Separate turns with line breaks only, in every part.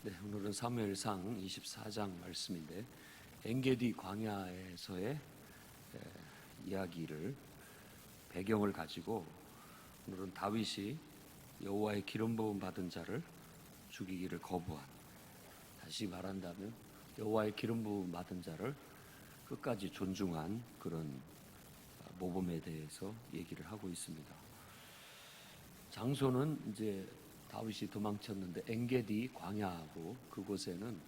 네, 오늘은 사무엘상 24장 말씀인데 엔게디 광야에서의 이야기를 배경을 가지고 오늘은 다윗이 여호와의 기름 부음 받은 자를 죽이기를 거부한, 다시 말한다면 여호와의 기름 부음 받은 자를 끝까지 존중한 그런 모범에 대해서 얘기를 하고 있습니다. 장소는 이제 다윗이 도망쳤는데 엔게디 광야하고 그곳에는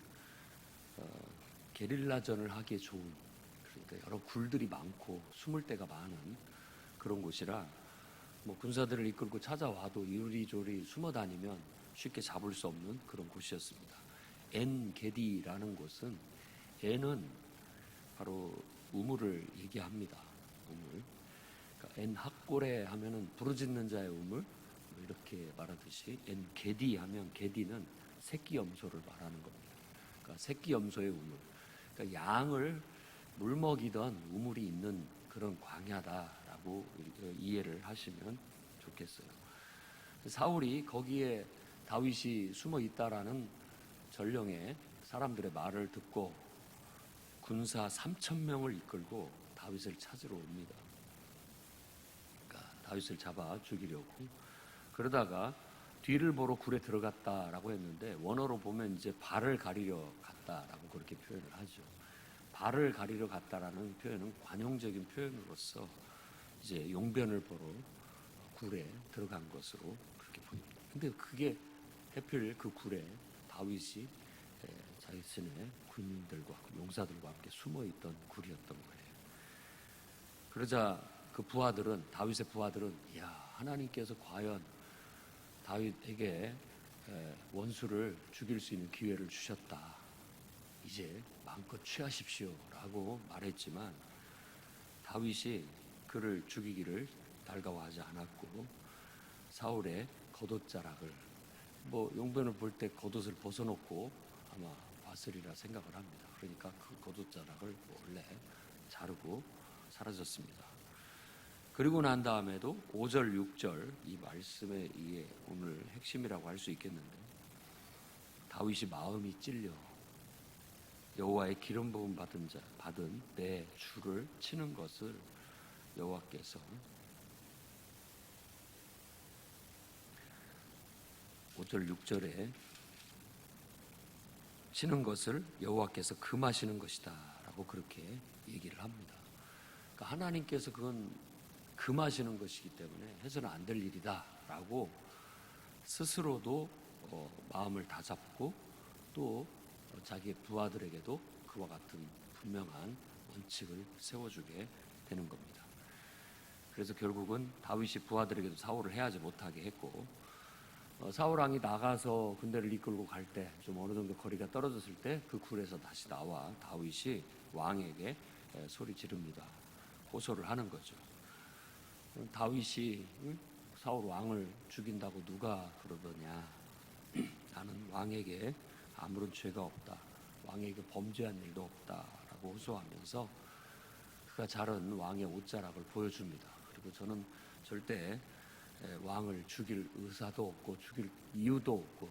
게릴라전을 하기에 좋은, 그러니까 여러 굴들이 많고 숨을 데가 많은 그런 곳이라 뭐 군사들을 이끌고 찾아와도 이리저리 숨어 다니면 쉽게 잡을 수 없는 그런 곳이었습니다. 엔게디라는 곳은, 엔은 바로 우물을 얘기합니다. 우물. 그러니까 엔 학고레 하면은 부르짖는 자의 우물, 이렇게 말하듯이 엔게디 하면, 게디는 새끼 염소를 말하는 겁니다. 그러니까 새끼 염소의 우물. 그러니까 양을 물먹이던 우물이 있는 그런 광야다라고 이해를 하시면 좋겠어요. 사울이 거기에 다윗이 숨어 있다라는 전령의 사람들의 말을 듣고 군사 3,000명을 이끌고 다윗을 찾으러 옵니다. 그러니까 다윗을 잡아 죽이려고. 그러다가 뒤를 보러 굴에 들어갔다라고 했는데 원어로 보면 이제 발을 가리려 갔다라고 그렇게 표현을 하죠. 발을 가리려 갔다라는 표현은 관용적인 표현으로서 이제 용변을 보러 굴에 들어간 것으로 그렇게 보입니다. 근데 그게 하필 그 굴에 다윗이 자신의 군인들과 용사들과 함께 숨어 있던 굴이었던 거예요. 그러자 그 부하들은, 다윗의 부하들은, 야, 하나님께서 과연 다윗에게 원수를 죽일 수 있는 기회를 주셨다, 이제 마음껏 취하십시오 라고 말했지만 다윗이 그를 죽이기를 달가워하지 않았고 사울의 겉옷자락을, 뭐 용변을 볼 때 겉옷을 벗어놓고 아마 봤으리라 생각을 합니다. 그러니까 그 겉옷자락을 원래 자르고 사라졌습니다. 그리고 난 다음에도 5절, 6절 이 말씀에 의해 오늘 핵심이라고 할 수 있겠는데, 다윗이 마음이 찔려 여호와의 기름 부음 받은 내 주를 치는 것을 여호와께서 5절, 6절에 치는 것을 여호와께서 금하시는 것이다 라고 그렇게 얘기를 합니다. 그러니까 하나님께서 그건 금하시는 것이기 때문에 해서는 안 될 일이다 라고 스스로도 마음을 다잡고 또 자기의 부하들에게도 그와 같은 분명한 원칙을 세워주게 되는 겁니다. 그래서 결국은 다윗이 부하들에게도 사울을 해하지 못하게 했고, 사울 왕이 나가서 군대를 이끌고 갈 때 좀 어느 정도 거리가 떨어졌을 때 그 굴에서 다시 나와 다윗이 왕에게 소리 지릅니다. 호소를 하는 거죠. 다윗이 사울 왕을 죽인다고 누가 그러더냐, 나는 왕에게 아무런 죄가 없다, 왕에게 범죄한 일도 없다라고 호소하면서 그가 자른 왕의 옷자락을 보여줍니다. 그리고 저는 절대 왕을 죽일 의사도 없고 죽일 이유도 없고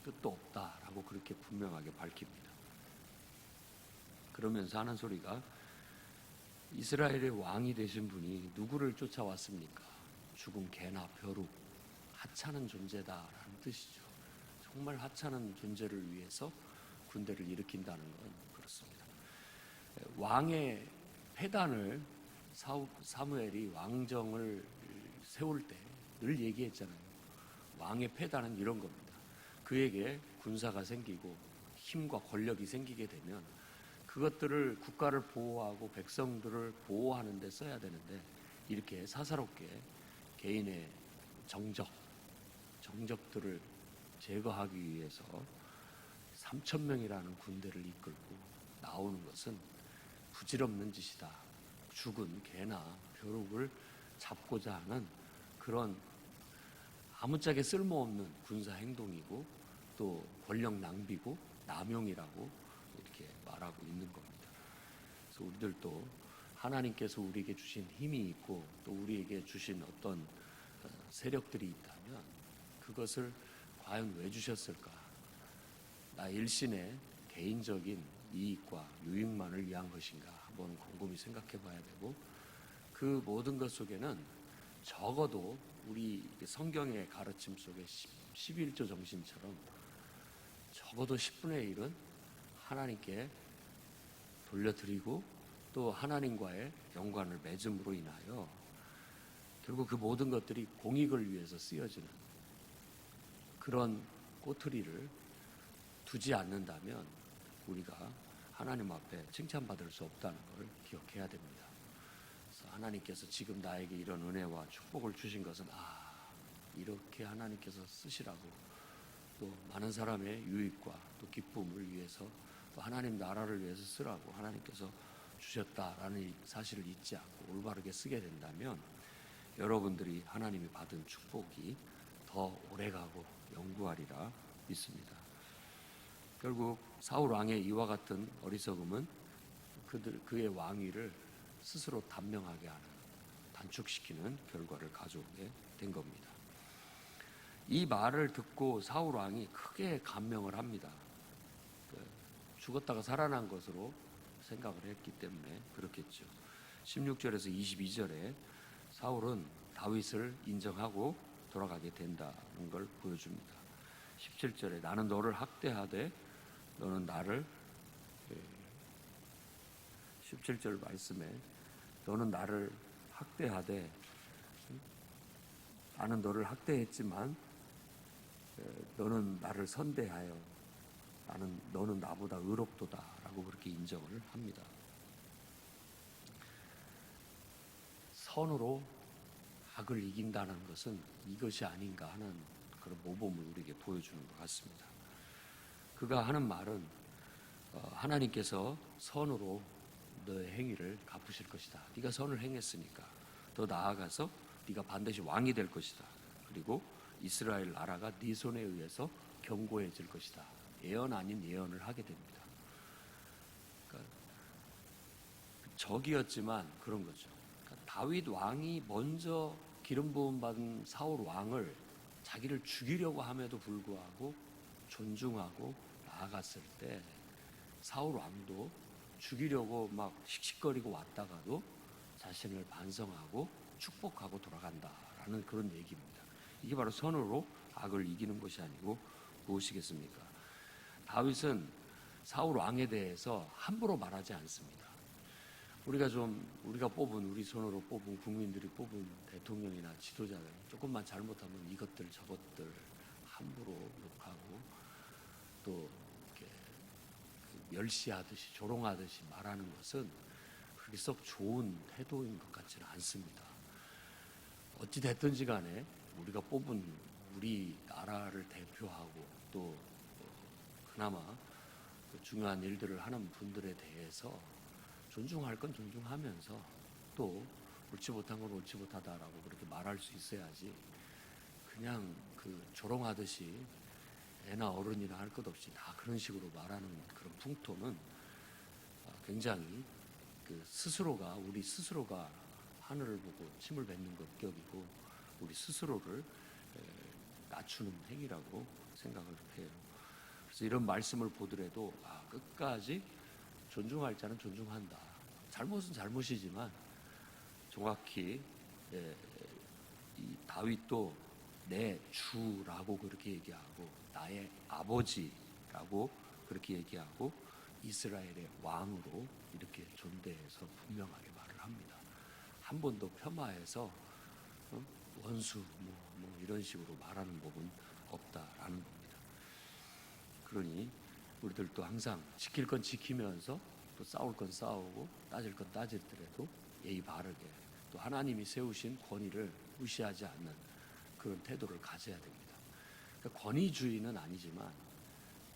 뜻도 없다라고 그렇게 분명하게 밝힙니다. 그러면서 하는 소리가, 이스라엘의 왕이 되신 분이 누구를 쫓아왔습니까? 죽은 개나 벼룩, 하찮은 존재다라는 뜻이죠. 정말 하찮은 존재를 위해서 군대를 일으킨다는 건 그렇습니다. 왕의 패단을 사무엘이 왕정을 세울 때 늘 얘기했잖아요. 왕의 패단은 이런 겁니다. 그에게 군사가 생기고 힘과 권력이 생기게 되면 그것들을 국가를 보호하고 백성들을 보호하는 데 써야 되는데, 이렇게 사사롭게 개인의 정적들을 제거하기 위해서 3,000명이라는 군대를 이끌고 나오는 것은 부질없는 짓이다. 죽은 개나 벼룩을 잡고자 하는 그런 아무짝에 쓸모없는 군사 행동이고 또 권력 낭비고 남용이라고 이렇게 말하고 있는 겁니다. 그래서 우리들도 하나님께서 우리에게 주신 힘이 있고 또 우리에게 주신 어떤 세력들이 있다면 그것을 과연 왜 주셨을까? 나 일신의 개인적인 이익과 유익만을 위한 것인가 한번 곰곰이 생각해 봐야 되고, 그 모든 것 속에는 적어도 우리 성경의 가르침 속에 11조 정신처럼 적어도 10분의 1은 하나님께 돌려드리고 또 하나님과의 연관을 맺음으로 인하여 결국 그 모든 것들이 공익을 위해서 쓰여지는 그런 꼬투리를 두지 않는다면 우리가 하나님 앞에 칭찬받을 수 없다는 걸 기억해야 됩니다. 그래서 하나님께서 지금 나에게 이런 은혜와 축복을 주신 것은 이렇게 하나님께서 쓰시라고, 또 많은 사람의 유익과 또 기쁨을 위해서, 또 하나님 나라를 위해서 쓰라고 하나님께서 주셨다라는 사실을 잊지 않고 올바르게 쓰게 된다면 여러분들이 하나님이 받은 축복이 더 오래가고 영구하리라 믿습니다. 결국 사울 왕의 이와 같은 어리석음은 그의 왕위를 스스로 단명하게 하는, 단축시키는 결과를 가져오게 된 겁니다. 이 말을 듣고 사울 왕이 크게 감명을 합니다. 죽었다가 살아난 것으로 생각을 했기 때문에 그렇겠죠. 16절에서 22절에 사울은 다윗을 인정하고 돌아가게 된다는 걸 보여줍니다. 17절에 나는 너를 학대하되 너는 나를, 17절 말씀에 너는 나를 학대하되, 나는 너를 학대했지만 너는 나를 선대하여 너는 나보다 의롭도다 라고 그렇게 인정을 합니다. 선으로 악을 이긴다는 것은 이것이 아닌가 하는 그런 모범을 우리에게 보여주는 것 같습니다. 그가 하는 말은 하나님께서 선으로 너의 행위를 갚으실 것이다. 네가 선을 행했으니까 더 나아가서 네가 반드시 왕이 될 것이다. 그리고 이스라엘 나라가 네 손에 의해서 견고해질 것이다. 예언 아닌 예언을 하게 됩니다. 그러니까 적이었지만 그런 거죠. 그러니까 다윗 왕이 먼저 기름 부음 받은 사울 왕을 자기를 죽이려고 함에도 불구하고 존중하고 나아갔을 때 사울 왕도 죽이려고 막 씩씩거리고 왔다가도 자신을 반성하고 축복하고 돌아간다라는 그런 얘기입니다. 이게 바로 선으로 악을 이기는 것이 아니고 무엇이겠습니까? 다윗은 사울 왕에 대해서 함부로 말하지 않습니다. 우리가 뽑은, 우리 손으로 뽑은, 국민들이 뽑은 대통령이나 지도자들 조금만 잘못하면 이것들 저것들 함부로 욕하고 또 이렇게 멸시하듯이 조롱하듯이 말하는 것은 그렇게 썩 좋은 태도인 것 같지는 않습니다. 어찌 됐든지 간에 우리가 뽑은 우리 나라를 대표하고 또 그나마 중요한 일들을 하는 분들에 대해서 존중할 건 존중하면서 또 옳지 못한 건 옳지 못하다라고 그렇게 말할 수 있어야지, 그냥 조롱하듯이 애나 어른이나 할 것 없이 다 그런 식으로 말하는 그런 풍토는 굉장히 우리 스스로가 하늘을 보고 침을 뱉는 것 격이고 우리 스스로를 낮추는 행위라고 생각을 해요. 그래서 이런 말씀을 보더라도 끝까지 존중할 자는 존중한다. 잘못은 잘못이지만 정확히 이 다윗도 내 주라고 그렇게 얘기하고 나의 아버지라고 그렇게 얘기하고 이스라엘의 왕으로 이렇게 존대해서 분명하게 말을 합니다. 한 번도 폄하해서 원수 뭐 이런 식으로 말하는 법은 없다라는 겁니다. 그러니 우리들도 항상 지킬 건 지키면서 또 싸울 건 싸우고 따질 건 따질더라도 예의 바르게 또 하나님이 세우신 권위를 무시하지 않는 그런 태도를 가져야 됩니다. 그러니까 권위주의는 아니지만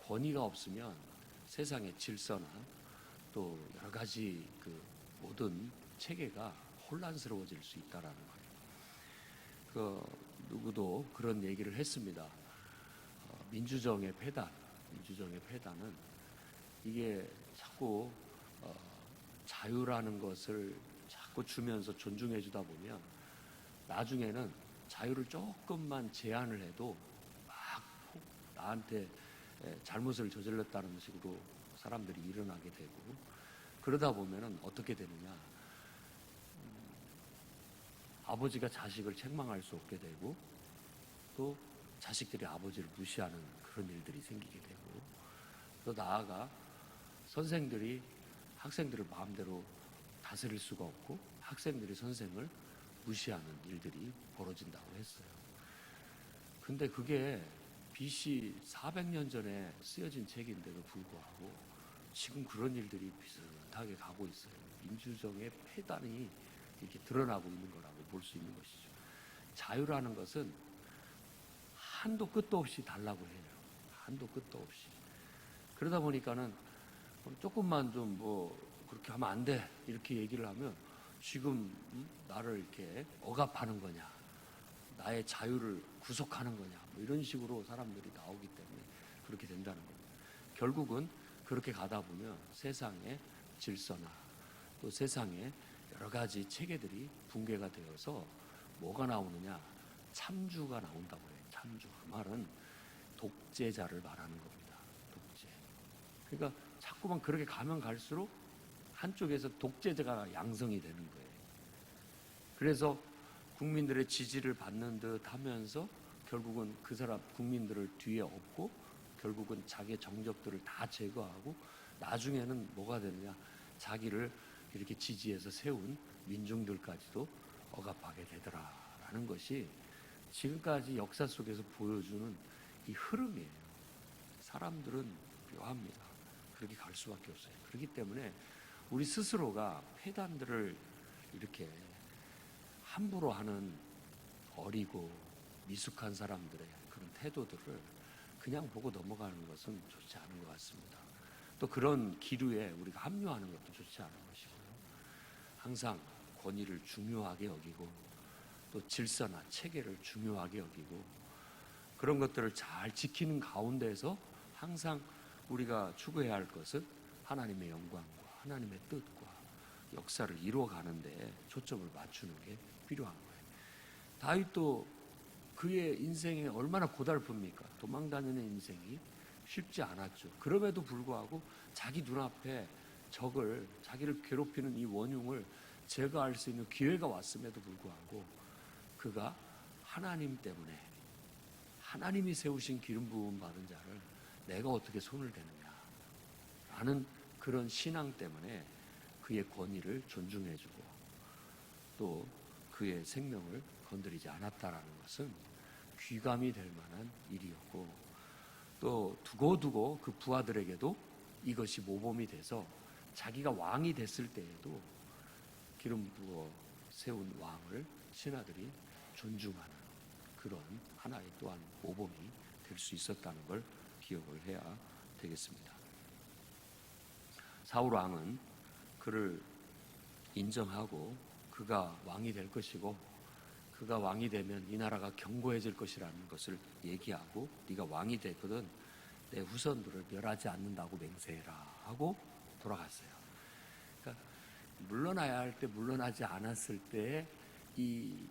권위가 없으면 세상의 질서나 또 여러 가지 모든 체계가 혼란스러워질 수 있다라는 거예요. 누구도 그런 얘기를 했습니다. 민주정의 폐단은 이게 자꾸 자유라는 것을 자꾸 주면서 존중해 주다 보면 나중에는 자유를 조금만 제한을 해도 막 나한테 잘못을 저질렀다는 식으로 사람들이 일어나게 되고, 그러다 보면은 어떻게 되느냐, 아버지가 자식을 책망할 수 없게 되고, 또 자식들이 아버지를 무시하는 그런 일들이 생기게 되고, 또 나아가 선생들이 학생들을 마음대로 다스릴 수가 없고 학생들이 선생을 무시하는 일들이 벌어진다고 했어요. 근데 그게 BC 400년 전에 쓰여진 책인데도 불구하고 지금 그런 일들이 비슷하게 가고 있어요. 민주정의 폐단이 이렇게 드러나고 있는 거라고 볼 수 있는 것이죠. 자유라는 것은 한도 끝도 없이 달라고 해요. 한도 끝도 없이. 그러다 보니까는 조금만 좀 그렇게 하면 안 돼 이렇게 얘기를 하면 지금 나를 이렇게 억압하는 거냐, 나의 자유를 구속하는 거냐, 이런 식으로 사람들이 나오기 때문에 그렇게 된다는 겁니다. 결국은 그렇게 가다 보면 세상의 질서나 또 세상의 여러 가지 체계들이 붕괴가 되어서 뭐가 나오느냐, 참주가 나온다고 해요. 참주. 그 말은 독재자를 말하는 겁니다. 독재. 그러니까 자꾸만 그렇게 가면 갈수록 한쪽에서 독재자가 양성이 되는 거예요. 그래서 국민들의 지지를 받는 듯 하면서 결국은 그 사람 국민들을 뒤에 업고 결국은 자기의 정적들을 다 제거하고 나중에는 뭐가 되느냐, 자기를 이렇게 지지해서 세운 민중들까지도 억압하게 되더라라는 것이 지금까지 역사 속에서 보여주는 이 흐름이에요. 사람들은 묘합니다. 그렇게 갈 수밖에 없어요. 그렇기 때문에 우리 스스로가 폐단들을 이렇게 함부로 하는 어리고 미숙한 사람들의 그런 태도들을 그냥 보고 넘어가는 것은 좋지 않은 것 같습니다. 또 그런 기류에 우리가 합류하는 것도 좋지 않은 것이고요. 항상 권위를 중요하게 여기고 또 질서나 체계를 중요하게 여기고 그런 것들을 잘 지키는 가운데서 항상 우리가 추구해야 할 것은 하나님의 영광과 하나님의 뜻과 역사를 이루어가는 데 초점을 맞추는 게 필요한 거예요. 다윗도 그의 인생이 얼마나 고달픕니까? 도망다니는 인생이 쉽지 않았죠. 그럼에도 불구하고 자기 눈앞에 적을, 자기를 괴롭히는 이 원흉을 제거할 수 있는 기회가 왔음에도 불구하고 그가 하나님 때문에, 하나님이 세우신 기름 부음 받은 자를 내가 어떻게 손을 대느냐 라는 그런 신앙 때문에 그의 권위를 존중해주고 또 그의 생명을 건드리지 않았다라는 것은 귀감이 될 만한 일이었고, 또 두고두고 그 부하들에게도 이것이 모범이 돼서 자기가 왕이 됐을 때에도 기름 부어 세운 왕을 신하들이 존중하는 그런 하나의 또한 모범이 될 수 있었다는 걸 기억을 해야 되겠습니다. 사울 왕은 그를 인정하고 그가 왕이 될 것이고 그가 왕이 되면 이 나라가 견고해질 것이라는 것을 얘기하고 네가 왕이 되거든 내 후손들을 멸하지 않는다고 맹세해라 하고 돌아갔어요. 그러니까 물러나야 할 때 물러나지 않았을 때 이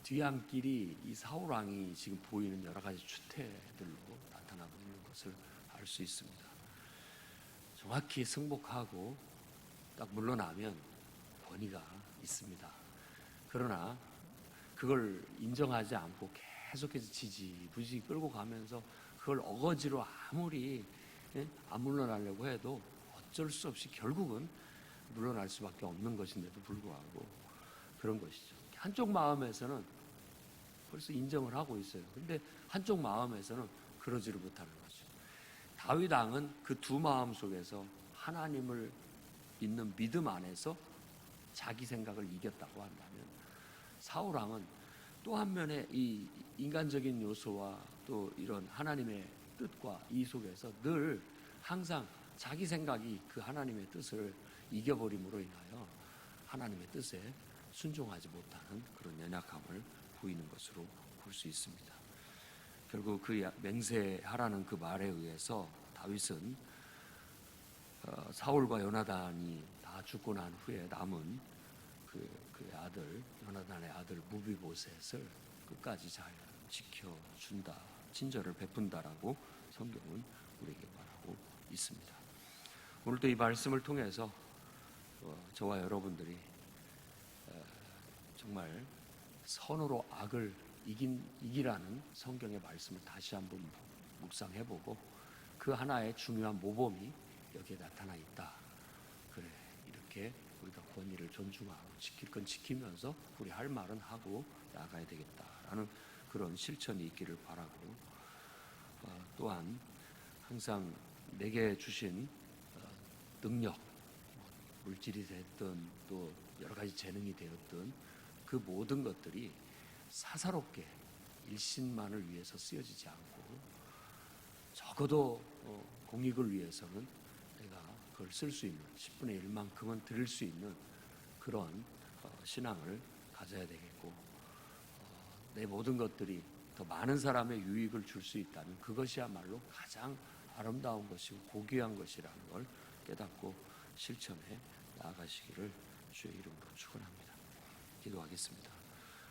뒤안길이 이 사울 왕이 지금 보이는 여러 가지 추태들로 나타나고 있는 것을 알 수 있습니다. 정확히 승복하고 딱 물러나면 권위가 있습니다. 그러나 그걸 인정하지 않고 계속해서 지지부지 끌고 가면서 그걸 어거지로 아무리 안 물러나려고 해도 어쩔 수 없이 결국은 물러날 수밖에 없는 것인데도 불구하고 그런 것이죠. 한쪽 마음에서는 벌써 인정을 하고 있어요. 근데 한쪽 마음에서는 그러지를 못하는 거죠. 다윗 왕은 그 두 마음 속에서 하나님을 믿는 믿음 안에서 자기 생각을 이겼다고 한다면 사울 왕은 또 한 면의 이 인간적인 요소와 또 이런 하나님의 뜻과 이 속에서 늘 항상 자기 생각이 그 하나님의 뜻을 이겨버림으로 인하여 하나님의 뜻에 순종하지 못하는 그런 연약함을 보이는 것으로 볼 수 있습니다. 결국 그 맹세하라는 그 말에 의해서 다윗은 사울과 요나단이 다 죽고 난 후에 남은 그의 아들 요나단의 아들 무비보셋을 끝까지 잘 지켜준다, 친절을 베푼다라고 성경은 우리에게 바라고 있습니다. 오늘도 이 말씀을 통해서 저와 여러분들이 정말 선으로 악을 이기라는 성경의 말씀을 다시 한번 묵상해보고 그 하나의 중요한 모범이 여기에 나타나 있다. 그래, 이렇게 우리가 권위를 존중하고 지킬 건 지키면서 우리 할 말은 하고 나가야 되겠다라는 그런 실천이 있기를 바라고, 또한 항상 내게 주신 능력, 물질이 됐든 또 여러 가지 재능이 되었든 그 모든 것들이 사사롭게 일신만을 위해서 쓰여지지 않고 적어도 공익을 위해서는 내가 그걸 쓸 수 있는 10분의 1만큼은 드릴 수 있는 그런 신앙을 가져야 되겠고, 내 모든 것들이 더 많은 사람의 유익을 줄 수 있다는 그것이야말로 가장 아름다운 것이고 고귀한 것이라는 걸 깨닫고 실천해 나아가시기를 주의 이름으로 축원합니다. 기도하겠습니다.